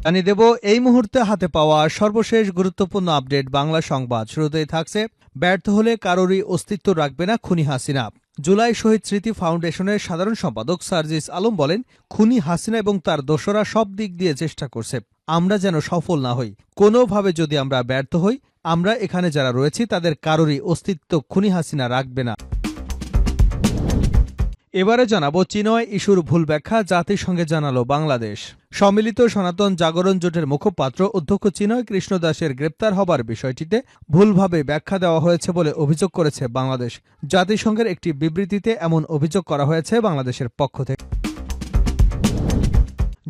জানিয়ে দেব এই মুহূর্তে হাতে পাওয়া সর্বশেষ গুরুত্বপূর্ণ আপডেট বাংলা সংবাদ। শুরুতেই থাকছে, ব্যর্থ হলে কারোরই অস্তিত্ব রাখবে না খুনি হাসিনা। জুলাই শহীদ স্মৃতি ফাউন্ডেশনের সাধারণ সম্পাদক সার্জিস আলম বলেন, খুনি হাসিনা এবং তার দোসররা সব দিক দিয়ে চেষ্টা করছে, আমরা যেন সফল না হই। কোনোভাবে যদি আমরা ব্যর্থ হই, আমরা এখানে যারা রয়েছি তাদের কারোরই অস্তিত্ব খুনি হাসিনা রাখবে না। এবারে জানাবো চিনয় ইস্যুর ভুল ব্যাখ্যা জাতিসংঘে জানালো বাংলাদেশ। সম্মিলিত সনাতন জাগরণ জোটের মুখপাত্র অধ্যক্ষ চিনয় কৃষ্ণ দাসের গ্রেপ্তার হবার বিষয়টিতে ভুলভাবে ব্যাখ্যা দেওয়া হয়েছে বলে অভিযোগ করেছে বাংলাদেশ। জাতিসংঘের একটি বিবৃতিতে এমন অভিযোগ করা হয়েছে বাংলাদেশের পক্ষ থেকে।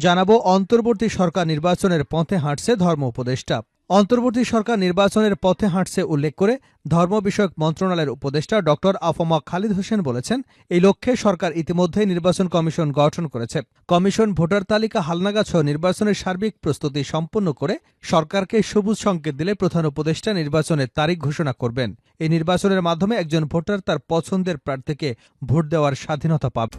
জানাবো অন্তর্বর্তী সরকার নির্বাচনের পথে হাঁটছে ধর্ম উপদেষ্টা। অন্তর্বর্তী সরকার নির্বাচনের পথে হাঁটছে উল্লেখ করে ধর্ম বিষয়ক মন্ত্রণালয়ের উপদেষ্টা ড আফমা খালিদ হোসেন বলেছেন, এই লক্ষ্যে সরকার ইতিমধ্যেই নির্বাচন কমিশন গঠন করেছে। কমিশন ভোটার তালিকা হালনাগাদসহ নির্বাচনের সার্বিক প্রস্তুতি সম্পন্ন করে সরকারকে সবুজ সংকেত দিলে প্রধান উপদেষ্টা নির্বাচনের তারিখ ঘোষণা করবেন। এই নির্বাচনের মাধ্যমে একজন ভোটার তার পছন্দের প্রার্থীকে ভোট দেওয়ার স্বাধীনতা পাবে।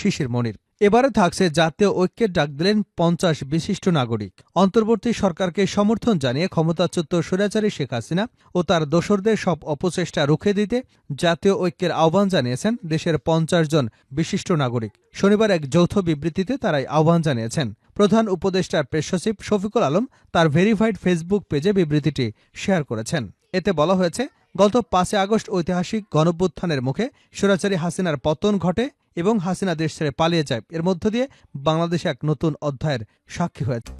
শিশির মনির এবারে থাকছে জাতীয় ঐক্যের ডাক দিলেন ৫০ বিশিষ্ট নাগরিক। অন্তর্বর্তী সরকারকে সমর্থন জানিয়ে ক্ষমতাচ্যুত স্বৈরাচারী শেখ হাসিনা ও তার দোসরদের সব অপচেষ্টা রুখে দিতে জাতীয় ঐক্যের আহ্বান জানিয়েছেন দেশের ৫০ জন বিশিষ্ট নাগরিক। শনিবার এক যৌথ বিবৃতিতে তারাই আহ্বান জানিয়েছেন। প্রধান উপদেষ্টার প্রেস সচিব শফিকুল আলম তার ভেরিফাইড ফেসবুক পেজে বিবৃতিটি শেয়ার করেছেন। এতে বলা হয়েছে, গত ৫ আগস্ট ঐতিহাসিক গণঅভ্যুত্থানের মুখে স্বৈরাচারী হাসিনার পতন ঘটে এবং হাসিনা দেশ ছেড়ে পালিয়ে যায়। এর মধ্য দিয়ে বাংলাদেশ এক নতুন অধ্যায়ের সাক্ষী হয়েছে।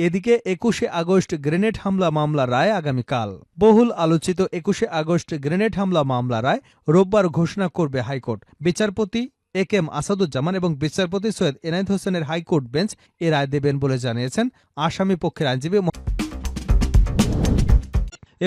এদিকে ২১শে আগস্ট গ্রেনেড হামলা মামলার রায় আগামীকাল। বহুল আলোচিত ২১শে আগস্ট গ্রেনেড হামলা মামলা রায় রোববার ঘোষণা করবে হাইকোর্ট। বিচারপতি এ.কে.এম. আসাদুজ্জামান এবং বিচারপতি সৈয়দ এনায়েত হোসেনের হাইকোর্ট বেঞ্চ এ রায় দেবেন বলে জানিয়েছেন আসামি পক্ষের আইনজীবী।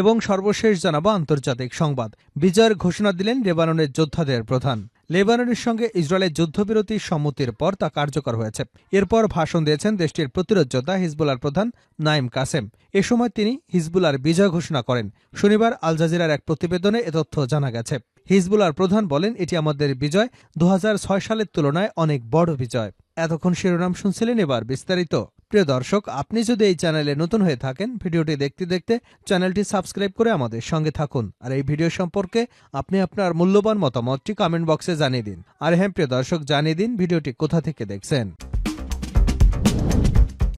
এবং সর্বশেষ জানাবো আন্তর্জাতিক সংবাদ। বিজয়ের ঘোষণা দিলেন লেবাননের যোদ্ধাদের প্রধান। লেবাননের সঙ্গে ইসরায়েলের যুদ্ধবিরতির সম্মতির পর তা কার্যকর হয়েছে। এরপর ভাষণ দিয়েছেন দেশটির প্রতিরোধ যোদ্ধা হিজবুল্লাহর প্রধান নাইম কাসেম। এ সময় তিনি হিজবুল্লাহর বিজয় ঘোষণা করেন। শনিবার আল জাজিরার এক প্রতিবেদনে এ তথ্য জানা গেছে। হিজবুল্লাহর প্রধান বলেন, এটি আমাদের বিজয়, ২০০৬ সালের তুলনায় অনেক বড় বিজয়। এতক্ষণ শিরোনাম শুনছিলেন, এবার বিস্তারিত। প্রিয় দর্শক, আপনি যদি এই চ্যানেলে নতুন হয়ে থাকেন, ভিডিওটি দেখতে দেখতে চ্যানেলটি সাবস্ক্রাইব করে আমাদের সঙ্গে থাকুন। আর এই ভিডিও সম্পর্কে আপনি আপনার মূল্যবান মতামতটি কমেন্ট বক্সে জানিয়ে দিন। আর হ্যাঁ প্রিয় দর্শক, জানিয়ে দিন ভিডিওটি কোথা থেকে দেখছেন।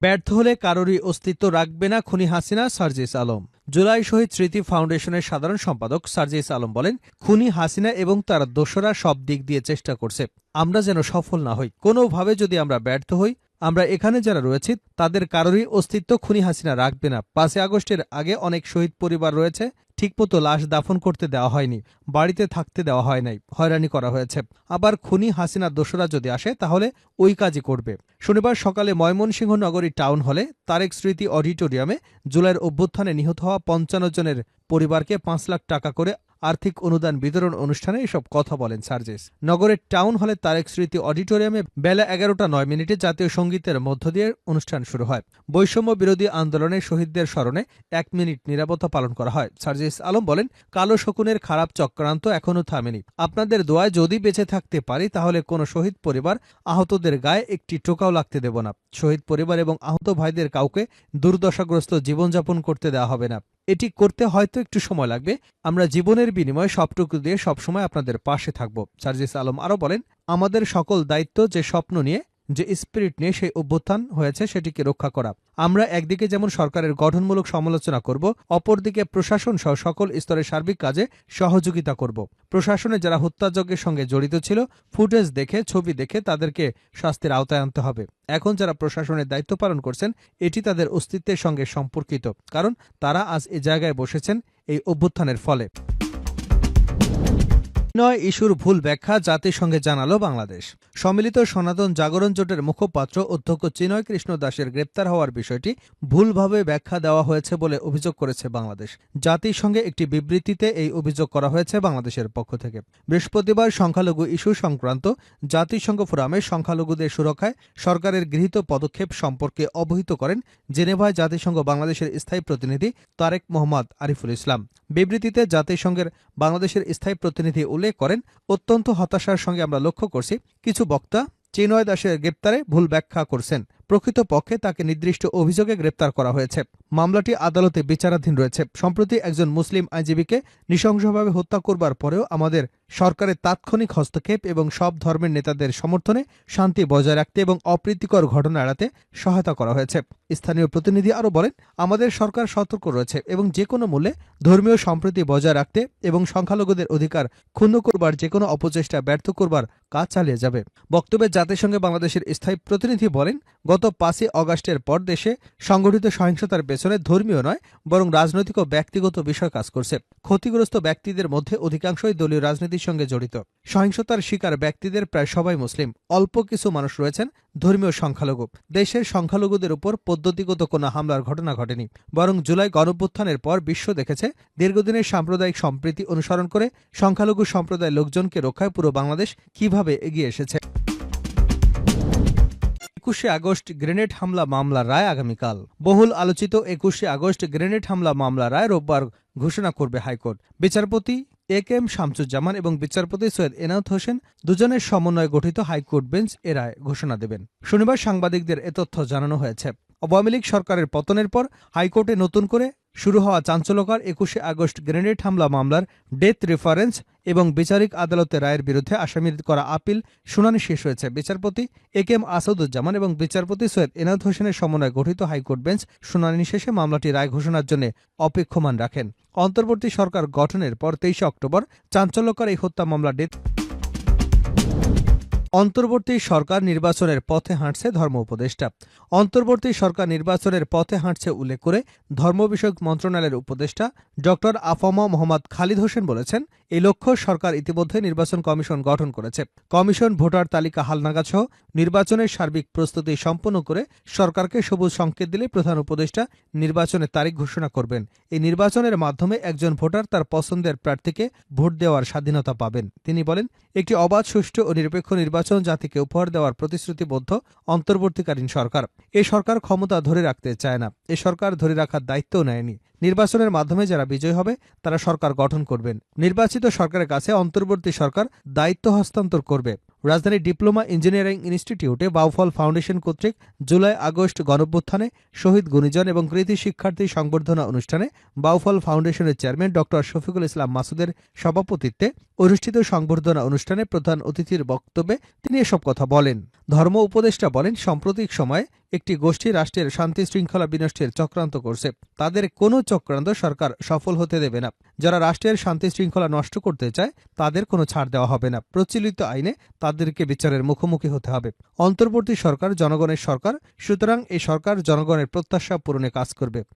ব্যর্থ হলে কারোরই অস্তিত্ব রাখবে না খুনি হাসিনা, সার্জিস আলম। জুলাই শহীদ স্মৃতি ফাউন্ডেশনের সাধারণ সম্পাদক সার্জিস আলম বলেন, খুনি হাসিনা এবং তার দোসররা সব দিক দিয়ে চেষ্টা করছে, আমরা যেন সফল না হই। কোনোভাবে যদি আমরা ব্যর্থ হই, আমরা এখানে যারা রয়েছি তাদের কারোরই অস্তিত্ব খুনি হাসিনা রাখবে না। ৫ আগস্টের আগে অনেক শহীদ পরিবার রয়েছে, ঠিকমতো লাশ দাফন করতে দেওয়া হয়নি, বাড়িতে থাকতে দেওয়া হয় নাই, হয়রানি করা হয়েছে। আবার খুনি হাসিনার দোসরা যদি আসে তাহলে ওই কাজই করবে। শনিবার সকালে ময়মনসিংহ নগরী টাউন হলে তারেক স্মৃতি অডিটোরিয়ামে জুলাইয়ের অভ্যুত্থানে নিহত হওয়া ৫৫ জনের পরিবারকে ৫ লাখ টাকা করে আর্থিক অনুদান বিতরণ অনুষ্ঠানে এসব কথা বলেন সার্জিস। নগরের টাউন হলে তারেক স্মৃতি অডিটোরিয়ামে বেলা ১১টা ৯ জাতীয় সঙ্গীতের মধ্য দিয়ে অনুষ্ঠান শুরু হয়। বৈষম্য বিরোধী আন্দোলনে শহীদদের স্মরণে ১ মিনিট নীরবতা পালন করা হয়। সার্জিস আলম বলেন, কালো শকুনের খারাপ চক্রান্ত এখনও থামেনি। আপনাদের দোয়ায় যদি বেঁচে থাকতে পারি তাহলে কোনো শহীদ পরিবার আহতদের গায়ে একটি টোকাও লাগতে দেব না। শহীদ পরিবার এবং আহত ভাইদের কাউকে দুর্দশাগ্রস্ত জীবনযাপন করতে দেওয়া হবে না। এটি করতে হয়তো একটু সময় লাগবে, আমরা জীবনের বিনিময়ে সবটুকু দিয়ে সবসময় আপনাদের পাশে থাকব। সার্জিস আলম আরও বলেন, আমাদের সকল দায়িত্ব যে স্বপ্ন নিয়ে, যে স্পিরিট নিয়ে সেই অভ্যুত্থান হয়েছে সেটিকে রক্ষা করা। আমরা একদিকে যেমন সরকারের গঠনমূলক সমালোচনা করব, অপরদিকে প্রশাসন সহ সকল স্তরের সার্বিক কাজে সহযোগিতা করব। প্রশাসনে যারা হত্যাযজ্ঞের সঙ্গে জড়িত ছিল, ফুটেজ দেখে, ছবি দেখে তাদেরকে শাস্তির আওতায় আনতে হবে। এখন যারা প্রশাসনের দায়িত্ব পালন করছেন, এটি তাদের অস্তিত্বের সঙ্গে সম্পর্কিত, কারণ তারা আজ এ জায়গায় বসেছেন এই অভ্যুত্থানের ফলে। নয় ইস্যুর ভুল ব্যাখ্যা জাতিসংঘে জানালো বাংলাদেশ। সম্মিলিত সনাতন জাগরণ জোটের মুখপাত্র অধ্যক্ষ চিনয় কৃষ্ণ দাসের গ্রেপ্তার হওয়ার বিষয়টি ভুলভাবে ব্যাখ্যা দেওয়া হয়েছে বলে অভিযোগ করেছে বাংলাদেশ। জাতিসংঘে একটি বিবৃতিতে এই অভিযোগ করা হয়েছে বাংলাদেশের পক্ষ থেকে। বৃহস্পতিবার সংখ্যালঘু ইস্যু সংক্রান্ত জাতিসংঘ ফোরামে সংখ্যালঘুদের সুরক্ষায় সরকারের গৃহীত পদক্ষেপ সম্পর্কে অবহিত করেন জেনেভায় জাতিসংঘ বাংলাদেশের স্থায়ী প্রতিনিধি তারেক মোহাম্মদ আরিফুল ইসলাম। বিবৃতিতে জাতিসংঘের বাংলাদেশের স্থায়ী প্রতিনিধি উল্লেখ করেন, অত্যন্ত হতাশার সঙ্গে আমরা লক্ষ্য করছি কিছু বক্তা চিন্ময় দাসের গ্রেপ্তারে ভুল ব্যাখ্যা করছেন। প্রকৃতপক্ষে তাকে নির্দিষ্ট অভিযোগে গ্রেপ্তার করা হয়েছে। মামলাটি আদালতে বিচারাধীন রয়েছে। সম্প্রতি একজন মুসলিম আইনজীবীকে নৃশংসভাবে হত্যা করবার পরেও আমাদের সরকারের তাৎক্ষণিক হস্তক্ষেপ এবং সব ধর্মের নেতাদের সমর্থনে শান্তি বজায় রাখতে এবং অপ্রীতিকর ঘটনা এড়াতে সহায়তা করা হয়েছে। স্থানীয় প্রতিনিধি আরও বলেন, আমাদের সরকার সতর্ক রয়েছে এবং যে কোনো মূল্যে ধর্মীয় সম্প্রীতি বজায় রাখতে এবং সংখ্যালঘুদের অধিকার ক্ষুণ্ণ করবার যে কোনো অপচেষ্টা ব্যর্থ করবার কাজ চালিয়ে যাবে। বক্তব্যে জাতিসংঘে বাংলাদেশের স্থায়ী প্রতিনিধি বলেন, গত ৫ই অগাস্টের পর দেশে সংঘটিত সহিংসতার পেছনে ধর্মীয় নয় বরং রাজনৈতিক ও ব্যক্তিগত বিষয় কাজ করছে। ক্ষতিগ্রস্ত ব্যক্তিদের মধ্যে অধিকাংশই দলীয় রাজনীতির সঙ্গে জড়িত। সহিংসতার শিকার ব্যক্তিদের প্রায় সবাই মুসলিম। অল্প কিছু মানুষ রয়েছেন ধর্মীয় সংখ্যালঘু। দেশের সংখ্যালঘুদের উপর পদ্ধতিগত কোনো হামলার ঘটনা ঘটেনি, বরং জুলাই গণঅভ্যুত্থানের পর বিশ্ব দেখেছে দীর্ঘদিনের সাম্প্রদায়িক সম্প্রীতি অনুসরণ করে সংখ্যালঘু সম্প্রদায়ের লোকজনকে রক্ষায় পুরো বাংলাদেশ কিভাবে এগিয়ে এসেছে। ২১শে আগস্ট গ্রেনেড হামলা মামলার রায় আগামীকাল। বহুল আলোচিত ২১শে আগস্ট গ্রেনেড হামলা মামলার রায় রোববার ঘোষণা করবে হাইকোর্ট। বিচারপতি এ.কে.এম. শামসুজ্জামান এবং বিচারপতি সৈয়দ এনায়েত হোসেন দুজনের সমন্বয়ে গঠিত হাইকোর্ট বেঞ্চ এ রায় ঘোষণা দেবেন। শনিবার সাংবাদিকদের এ তথ্য জানানো হয়েছে। আওয়ামী লীগ সরকারের পতনের পর হাইকোর্টে নতুন করে শুরু হওয়া চাঞ্চল্যকর ২১শে আগস্ট গ্রেনেড হামলা মামলার ডেথ রেফারেন্স এবং বিচারিক আদালতের রায়ের বিরুদ্ধে আসামির করা আপিল শুনানি শেষ হয়েছে। বিচারপতি এ.কে.এম. আসাদুজ্জামান এবং বিচারপতি সৈয়দ এনায়েত হোসেনের সমন্বয়ে গঠিত হাইকোর্ট বেঞ্চ শুনানি শেষে মামলাটি রায় ঘোষণার জন্য অপেক্ষমান রাখেন। অন্তর্বর্তী সরকার গঠনের পর ২৩শে অক্টোবর চাঞ্চল্যকর এই হত্যা মামলা ডেথ। অন্তর্বর্তী সরকার নির্বাচনের পথে হাঁটছে ধর্ম উপদেষ্টা। অন্তর্বর্তী সরকার নির্বাচনের পথে হাঁটছে উল্লেখ করে ধর্ম বিষয়ক মন্ত্রণালয়ের উপদেষ্টা ড আফম মোহাম্মদ খালিদ হোসেন বলেছেন, এই লক্ষ্য সরকার ইতিমধ্যে নির্বাচন কমিশন গঠন করেছে। কমিশন ভোটার তালিকা হালনাগাদ সহ নির্বাচনের সার্বিক প্রস্তুতি সম্পন্ন করে সরকারকে সবুজ সংকেত দিলে প্রধান উপদেষ্টা নির্বাচনের তারিখ ঘোষণা করবেন। এই নির্বাচনের মাধ্যমে একজন ভোটার তার পছন্দের প্রার্থীকে ভোট দেওয়ার স্বাধীনতা পাবেন। তিনি বলেন, একটি অবাধ, সুষ্ঠু ও নিরপেক্ষ নির্বাচন জাতিকে উপহার দেওয়ার প্রতিশ্রুতিবদ্ধ অন্তর্বর্তীকালীন সরকার। এ সরকার ক্ষমতা ধরে রাখতে চায় না, এ সরকার ধরে রাখার দায়িত্বও নেয়নি। নির্বাচনের মাধ্যমে যারা বিজয়ী হবে তারা সরকার গঠন করবেন। নির্বাচিত সরকারের কাছে অন্তর্বর্তী সরকার দায়িত্ব হস্তান্তর করবে। রাজধানীর ডিপ্লোমা ইঞ্জিনিয়ারিং ইনস্টিটিউটে বাউফল ফাউন্ডেশন কর্তৃক জুলাই আগস্ট গণঅভ্যুত্থানে শহীদ গুণীজন এবং কৃতি শিক্ষার্থী সংবর্ধনা অনুষ্ঠানে বাউফল ফাউন্ডেশনের চেয়ারম্যান ড শফিকুল ইসলাম মাসুদের সভাপতিত্বে অনুষ্ঠিত সংবর্ধনা অনুষ্ঠানে প্রধান অতিথির বক্তব্যে তিনি এসব কথা বলেন। ধর্ম উপদেষ্টা বলেন, সাম্প্রতিক সময়ে একটি গোষ্ঠী রাষ্ট্রের শান্তি শৃঙ্খলা বিনষ্টের চক্রান্ত করছে। তাদের কোনো চক্রান্ত সরকার সফল হতে দেবে না। যারা রাষ্ট্রের শান্তি শৃঙ্খলা নষ্ট করতে চায় তাদের কোনো ছাড় দেওয়া হবে না। প্রচলিত আইনে তাদেরকে বিচারের মুখোমুখি হতে হবে। অন্তর্বর্তী সরকার জনগণের সরকার, সুতরাং এই সরকার জনগণের প্রত্যাশা পূরণে কাজ করবে।